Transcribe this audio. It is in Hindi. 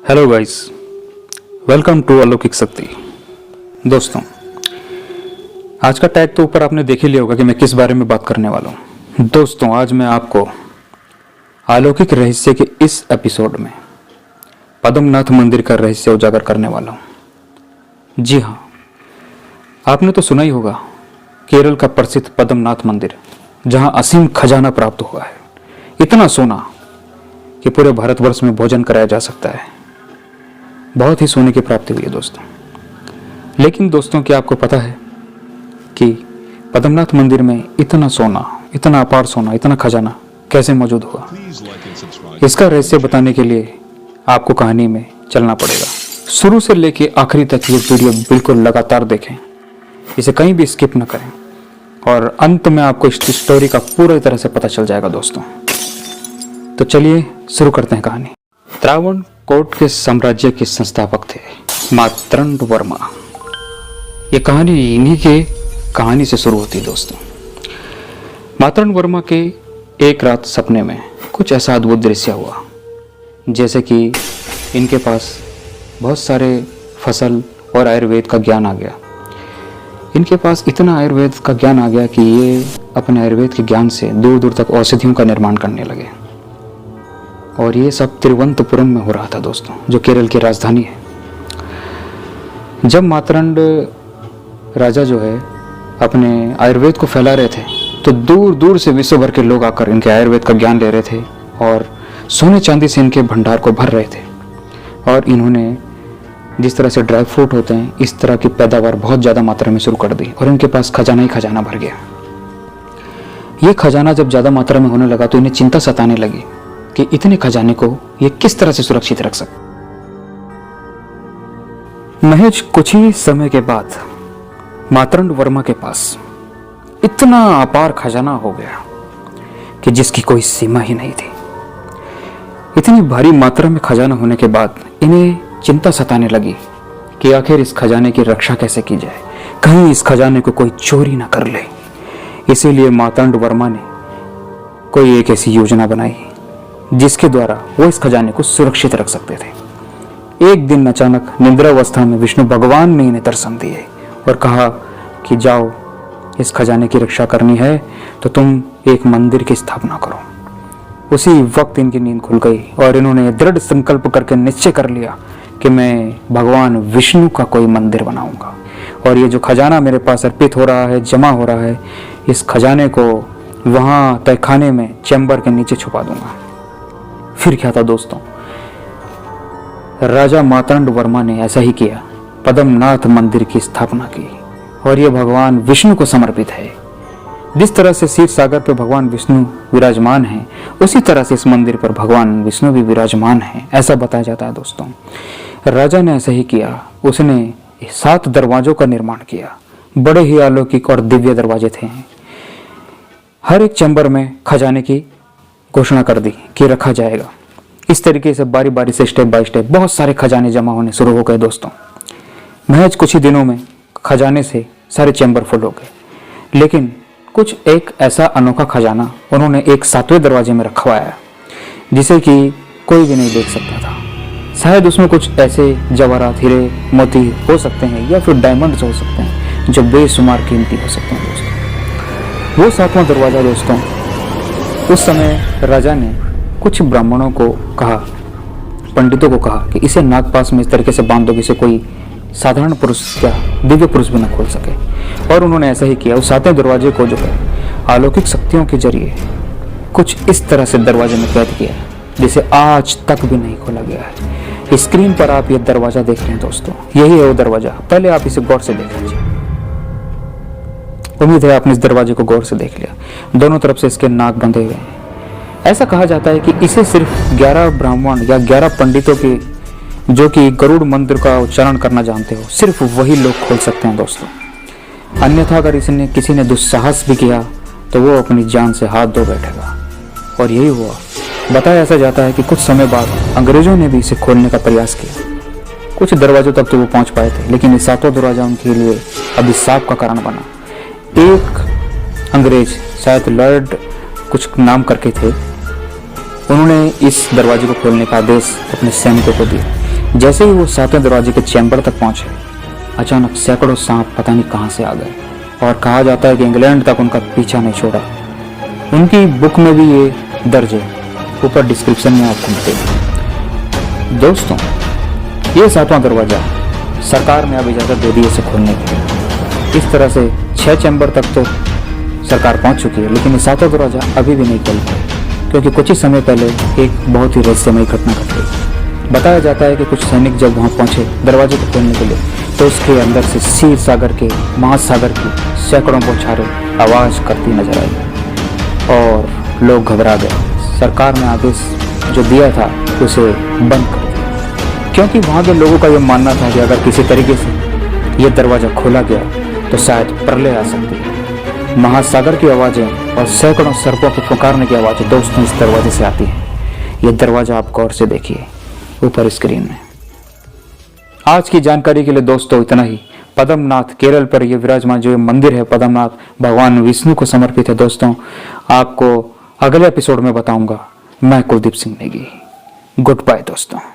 हेलो गाइस, वेलकम टू अलौकिक शक्ति। दोस्तों, आज का टैग तो ऊपर आपने देख ही लिया होगा कि मैं किस बारे में बात करने वाला हूँ। दोस्तों, आज मैं आपको अलौकिक रहस्य के इस एपिसोड में पद्मनाथ मंदिर का रहस्य उजागर करने वाला हूँ। जी हाँ, आपने तो सुना ही होगा केरल का प्रसिद्ध पद्मनाथ मंदिर, जहाँ असीम खजाना प्राप्त हुआ है। इतना सोना कि पूरे भारतवर्ष में भोजन कराया जा सकता है। बहुत ही सोने की प्राप्ति हुई है दोस्तों। लेकिन दोस्तों, क्या आपको पता है कि पद्मनाथ मंदिर में इतना सोना, इतना अपार सोना, इतना खजाना कैसे मौजूद हुआ? इसका रहस्य बताने के लिए आपको कहानी में चलना पड़ेगा। शुरू से लेके आखिरी तक ये वीडियो बिल्कुल लगातार देखें, इसे कहीं भी स्किप न करें और अंत में आपको इस स्टोरी का पूरी तरह से पता चल जाएगा दोस्तों। तो चलिए शुरू करते हैं कहानी। त्रावण कोट के साम्राज्य के संस्थापक थे मार्तंड वर्मा। ये कहानी इन्हीं के कहानी से शुरू होती है दोस्तों। मार्तंड वर्मा के एक रात सपने में कुछ ऐसा अद्भुत दृश्य हुआ, जैसे कि इनके पास बहुत सारे फसल और आयुर्वेद का ज्ञान आ गया। इनके पास इतना आयुर्वेद का ज्ञान आ गया कि ये अपने आयुर्वेद के ज्ञान से दूर दूर तक औषधियों का निर्माण करने लगे। और ये सब तिरुवनंतपुरम में हो रहा था दोस्तों, जो केरल की राजधानी है। जब मार्तंड राजा जो है अपने आयुर्वेद को फैला रहे थे, तो दूर दूर से विश्व भर के लोग आकर इनके आयुर्वेद का ज्ञान ले रहे थे और सोने चांदी से इनके भंडार को भर रहे थे। और इन्होंने जिस तरह से ड्राई फ्रूट होते हैं, इस तरह की पैदावार बहुत ज़्यादा मात्रा में शुरू कर दी और इनके पास खजाना ही खजाना भर गया। ये खजाना जब ज़्यादा मात्रा में होने लगा तो इन्हें चिंता सताने लगी कि इतने खजाने को ये किस तरह से सुरक्षित रख सकते। महज कुछ ही समय के बाद मार्तंड वर्मा के पास इतना अपार खजाना हो गया कि जिसकी कोई सीमा ही नहीं थी। इतनी भारी मात्रा में खजाना होने के बाद इन्हें चिंता सताने लगी कि आखिर इस खजाने की रक्षा कैसे की जाए, कहीं इस खजाने को कोई चोरी ना कर ले। इसीलिए मार्तंड वर्मा ने कोई एक ऐसी योजना बनाई जिसके द्वारा वो इस खजाने को सुरक्षित रख सकते थे। एक दिन अचानक निद्रावस्था में विष्णु भगवान ने इन्हें दर्शन दिए और कहा कि जाओ, इस खजाने की रक्षा करनी है तो तुम एक मंदिर की स्थापना करो। उसी वक्त इनकी नींद खुल गई और इन्होंने दृढ़ संकल्प करके निश्चय कर लिया कि मैं भगवान विष्णु का कोई मंदिर बनाऊंगा और ये जो खजाना मेरे पास अर्पित हो रहा है, जमा हो रहा है, इस खजाने को वहाँ तहखाने में चैम्बर के नीचे छुपा दूंगा। फिर क्या था दोस्तों, राजा मार्तंड वर्मा ने ऐसा ही किया, पद्मनाथ मंदिर की स्थापना की और यह भगवान विष्णु को समर्पित है। जिस तरह से क्षीर सागर पर भगवान विष्णु विराजमान हैं, उसी तरह से इस मंदिर पर भगवान विष्णु भी विराजमान हैं, ऐसा बताया जाता है दोस्तों। राजा ने ऐसा ही किया, उसने 7 दरवाजों का निर्माण किया। बड़े ही अलौकिक और दिव्य दरवाजे थे। हर एक चैम्बर में खजाने की घोषणा कर दी कि रखा जाएगा। इस तरीके से बारी बारी से स्टेप बाय स्टेप बहुत सारे खजाने जमा होने शुरू हो गए दोस्तों। महज कुछ ही दिनों में खजाने से सारे चैम्बर फुल हो गए। लेकिन कुछ एक ऐसा अनोखा खजाना उन्होंने एक 7वें दरवाजे में रखवाया, जिसे कि कोई भी नहीं देख सकता था। शायद उसमें कुछ ऐसे जवाहरात, हीरे, मोती हो सकते हैं या फिर डायमंड्स हो सकते हैं जो बेशुमार कीमती हो सकते हैं दोस्तों। वो 7वां दरवाजा दोस्तों, उस समय राजा ने कुछ ब्राह्मणों को कहा, पंडितों को कहा कि इसे नागपाश में इस तरीके से बांध दो कि इसे कोई साधारण पुरुष या दिव्य पुरुष भी न खोल सके। और उन्होंने ऐसा ही किया। उस 7वें दरवाजे को जो है अलौकिक शक्तियों के जरिए कुछ इस तरह से दरवाजे में कैद किया जिसे आज तक भी नहीं खोला गया है। स्क्रीन पर आप ये दरवाजा देख रहे हैं दोस्तों, यही है वो दरवाजा। पहले आप इसे गौर से देख लीजिए। उम्मीद है आपने इस दरवाजे को गौर से देख लिया। दोनों तरफ से इसके नाग बंधे हुए हैं। ऐसा कहा जाता है कि इसे सिर्फ 11 ब्राह्मण या 11 पंडितों के, जो कि गरुड़ मंत्र का उच्चारण करना जानते हो, सिर्फ वही लोग खोल सकते हैं दोस्तों। अन्यथा अगर इसने किसी ने दुस्साहस भी किया तो वो अपनी जान से हाथ धो बैठेगा। और यही हुआ। बताया ऐसा जाता है कि कुछ समय बाद अंग्रेजों ने भी इसे खोलने का प्रयास किया। कुछ दरवाजों तक तो वो पहुंच पाए थे, लेकिन ये 7वां दरवाजा उनके लिए अभिशाप का कारण बना। एक अंग्रेज, शायद लॉर्ड कुछ नाम करके थे, उन्होंने इस दरवाजे को खोलने का आदेश अपने सैनिकों को दिया। जैसे ही वो सातवें दरवाजे के चैम्बर तक पहुंचे, अचानक सैकड़ों सांप पता नहीं कहां से आ गए और कहा जाता है कि इंग्लैंड तक उनका पीछा नहीं छोड़ा। उनकी बुक में भी ये दर्ज है, ऊपर डिस्क्रिप्शन में आप ढूंढते हैं। दोस्तों, ये सातवां दरवाजा सरकार ने अब इजाज़त दे दी इसे खोलने की। इस तरह से 6 चैम्बर तक तो सरकार पहुंच चुकी है, लेकिन ये सातवां दरवाजा अभी भी नहीं खोल पाई, क्योंकि कुछ ही समय पहले एक बहुत ही रहस्यमयी घटना घट गई। बताया जाता है कि कुछ सैनिक जब वहां पहुंचे दरवाजे को खोलने के लिए, तो उसके अंदर से क्षीर सागर के महासागर की सैकड़ों बौछारें आवाज करती नजर आई और लोग घबरा गए। सरकार ने आदेश जो दिया था उसे बंद कर दिया, क्योंकि वहां के लोगों का यह मानना था कि अगर किसी तरीके से यह दरवाजा खोला गया तो शायद प्रलय आ सकती है। महासागर की आवाजें और सैकड़ों सर्पों के पुकारने की आवाजें दोस्तों इस दरवाजे से आती है। यह दरवाजा आप गौर से देखिए ऊपर स्क्रीन में। आज की जानकारी के लिए दोस्तों इतना ही। पद्मनाथ केरल पर यह विराजमान जो मंदिर है पद्मनाथ भगवान विष्णु को समर्पित है। दोस्तों, आपको अगले एपिसोड में बताऊंगा। मैं कुलदीप सिंह नेगी। गुड बाय दोस्तों।